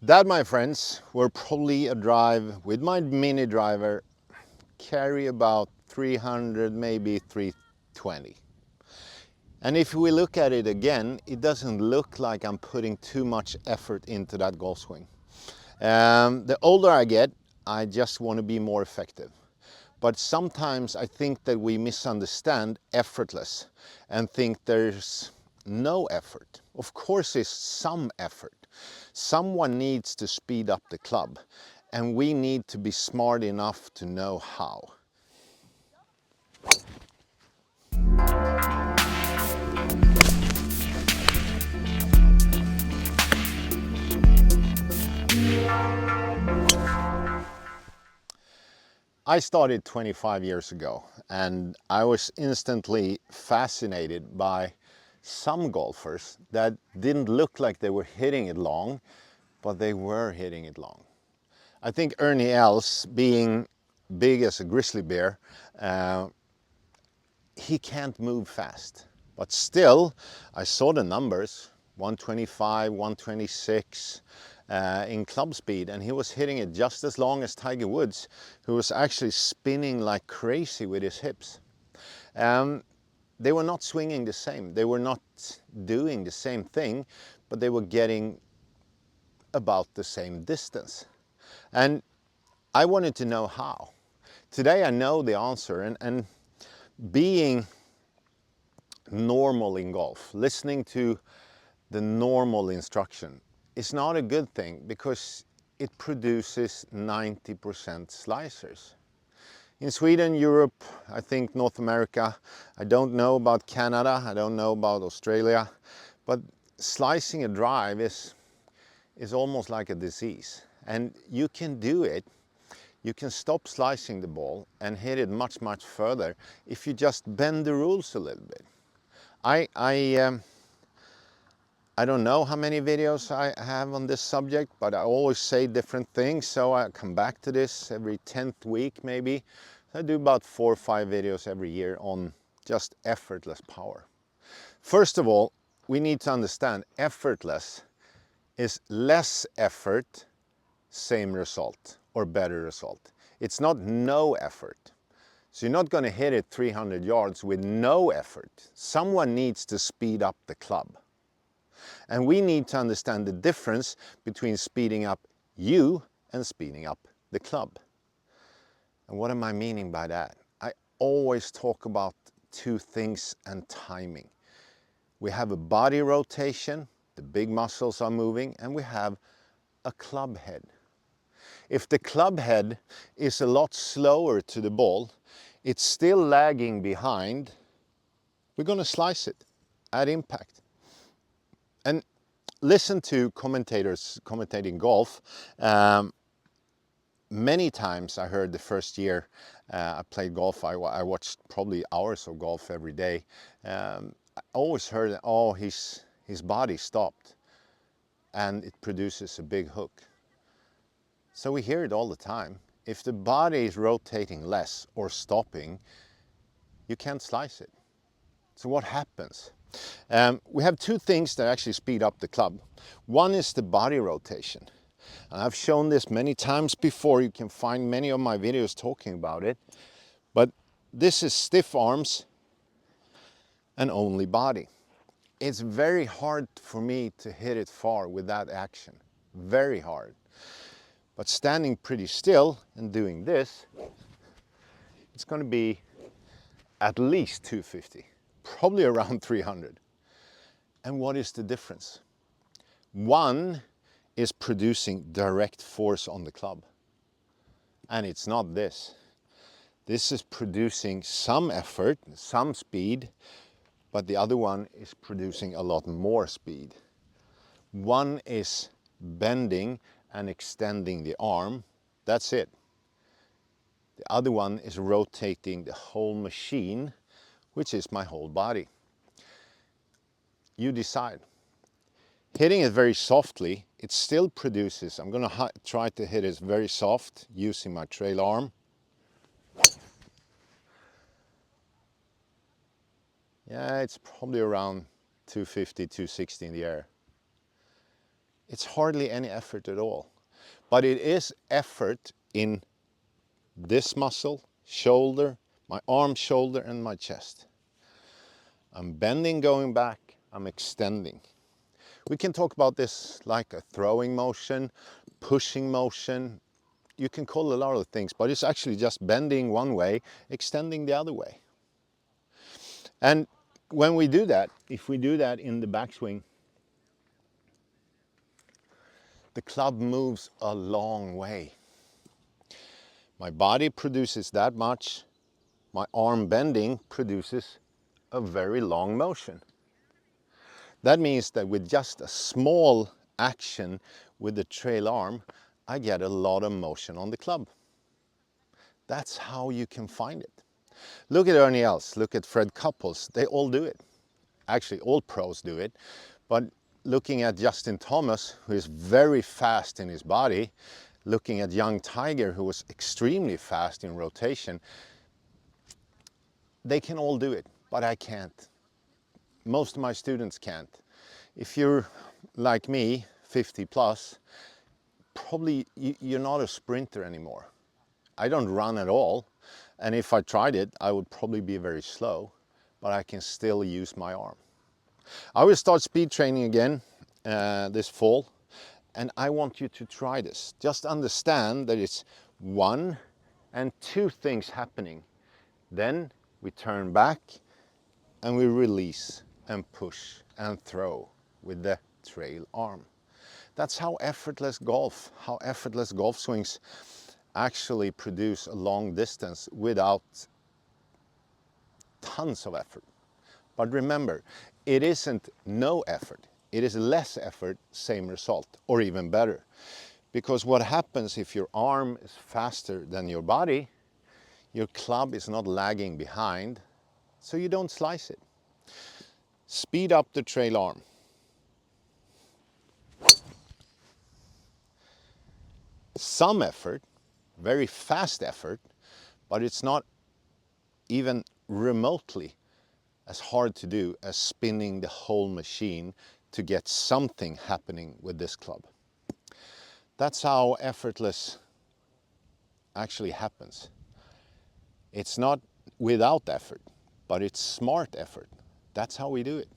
That, my friends, were probably a drive with my mini driver, carry about 300, maybe 320. And if we look at it again, it doesn't look like I'm putting too much effort into that golf swing. The older I get, I just want to be more effective. But sometimes I think that we misunderstand effortless and think there's no effort. Of course there's some effort. Someone needs to speed up the club, and we need to be smart enough to know how. I started 25 years ago, and I was instantly fascinated by some golfers that didn't look like they were hitting it long, but they were hitting it long. I think Ernie Els, being big as a grizzly bear, he can't move fast. But still, I saw the numbers, 125, 126 in club speed, and he was hitting it just as long as Tiger Woods, who was actually spinning like crazy with his hips. They were not swinging the same, they were not doing the same thing, but they were getting about the same distance. And I wanted to know how. Today I know the answer, and being normal in golf, listening to the normal instruction is not a good thing because it produces 90% slicers. In Sweden, Europe, I think North America, I don't know about Canada, I don't know about Australia, but slicing a drive is almost like a disease. And you can do it. You can stop slicing the ball and hit it much, much further if you just bend the rules a little bit. I don't know how many videos I have on this subject, but I always say different things, so I come back to this every 10th week maybe. I do about 4 or 5 videos every year on just effortless power. First of all, we need to understand effortless is less effort, same result or better result. It's not no effort. So you're not going to hit it 300 yards with no effort. Someone needs to speed up the club. And we need to understand the difference between speeding up you and speeding up the club. And what am I meaning by that? I always talk about two things and timing. We have a body rotation, the big muscles are moving, and we have a club head. If the club head is a lot slower to the ball, it's still lagging behind, we're going to slice it at impact. And listen to commentators commentating golf. Many times I heard the first year I played golf, I watched probably hours of golf every day. I always heard, oh, his body stopped and it produces a big hook. So we hear it all the time. If the body is rotating less or stopping, you can't slice it. So what happens? We have two things that actually speed up the club. One is the body rotation. And I've shown this many times before. You can find many of my videos talking about it. But this is stiff arms and only body. It's very hard for me to hit it far with that action. Very hard. But standing pretty still and doing this, it's going to be at least 250, probably around 300. And what is the difference? One is producing direct force on the club. And it's not this. This is producing some effort, some speed, but the other one is producing a lot more speed. One is bending and extending the arm. That's it. The other one is rotating the whole machine, which is my whole body. You decide. Hitting it very softly, it still produces. I'm going to try to hit it very soft using my trail arm. Yeah, it's probably around 250, 260 in the air. It's hardly any effort at all. But it is effort in this muscle, shoulder, my arm, shoulder, and my chest. I'm bending, going back, I'm extending. We can talk about this like a throwing motion, pushing motion. You can call it a lot of things, but it's actually just bending one way, extending the other way. And when we do that, if we do that in the backswing, the club moves a long way. My body produces that much, my arm bending produces a very long motion. That means that with just a small action with the trail arm, I get a lot of motion on the club. That's how you can find it. Look at Ernie Els, look at Fred Couples, they all do it. Actually, all pros do it, but looking at Justin Thomas, who is very fast in his body, looking at young Tiger, who was extremely fast in rotation, they can all do it, but I can't. Most of my students can't. If you're like me, 50 plus, probably you're not a sprinter anymore. I don't run at all, and if I tried it, I would probably be very slow, but I can still use my arm. I will start speed training again this fall, and I want you to try this. Just understand that it's 1 and 2 things happening. Then we turn back and we release and push and throw with the trail arm. That's how effortless golf swings actually produce a long distance without tons of effort. But remember, it isn't no effort. It is less effort, same result, or even better. Because what happens if your arm is faster than your body, your club is not lagging behind, so you don't slice it. Speed up the trail arm. Some effort, very fast effort, but it's not even remotely as hard to do as spinning the whole machine to get something happening with this club. That's how effortless actually happens. It's not without effort, but it's smart effort. That's how we do it.